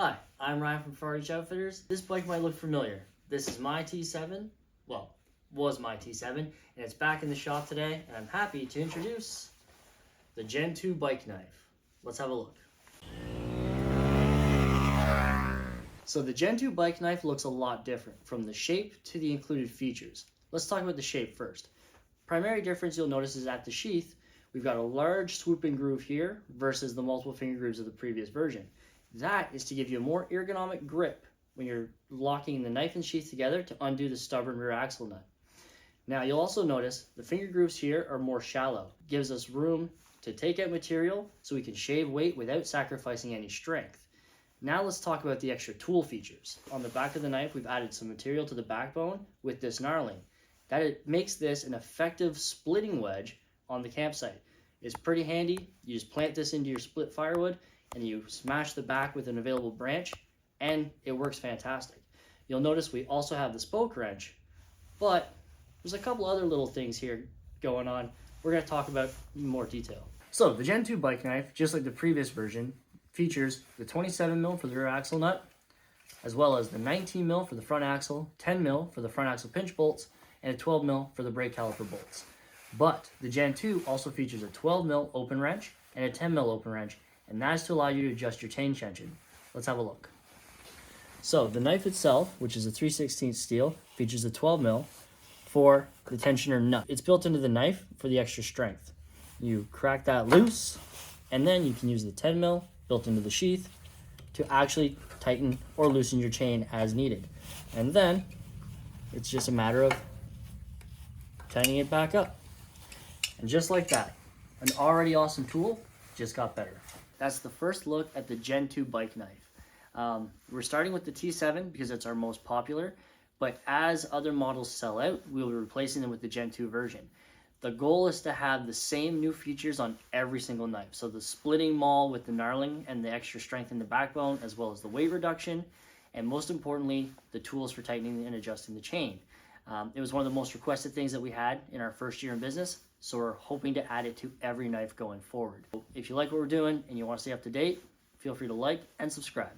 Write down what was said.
Hi, I'm Ryan from Far.Reach Outfitters. This bike might look familiar. This is my T7, well, was my T7, and it's back in the shop today, and I'm happy to introduce the Gen 2 bike knife. Let's have a look. So the Gen 2 bike knife looks a lot different, from the shape to the included features. Let's talk about the shape first. Primary difference you'll notice is at the sheath, we've got a large swooping groove here versus the multiple finger grooves of the previous version. That is to give you a more ergonomic grip when you're locking the knife and sheath together to undo the stubborn rear axle nut. Now you'll also notice the finger grooves here are more shallow. It gives us room to take out material so we can shave weight without sacrificing any strength. Now let's talk about the extra tool features. On the back of the knife, we've added some material to the backbone with this knurling. That makes this an effective splitting wedge on the campsite. It's pretty handy. You just plant this into your split firewood and you smash the back with an available branch and it works fantastic. You'll notice we also have the spoke wrench, but there's a couple other little things here going on we're going to talk about in more detail. So the Gen 2 bike knife, just like the previous version, features the 27mm for the rear axle nut, as well as the 19mm for the front axle, 10mm for the front axle pinch bolts, and a 12mm for the brake caliper bolts. But the Gen 2 also features a 12mm open wrench and a 10mm open wrench, and that is to allow you to adjust your chain tension. Let's have a look. So the knife itself, which is a 3/16 steel, features a 12mm for the tensioner nut. It's built into the knife for the extra strength. You crack that loose, and then you can use the 10mm built into the sheath to actually tighten or loosen your chain as needed. And then it's just a matter of tightening it back up. And just like that, an already awesome tool just got better. That's the first look at the Gen 2 bike knife. We're starting with the T7 because it's our most popular, but as other models sell out, we'll be replacing them with the Gen 2 version. The goal is to have the same new features on every single knife. So the splitting maul with the knurling and the extra strength in the backbone, as well as the weight reduction, and most importantly, the tools for tightening and adjusting the chain. It was one of the most requested things that we had in our first year in business, so we're hoping to add it to every knife going forward. If you like what we're doing and you want to stay up to date, feel free to like and subscribe.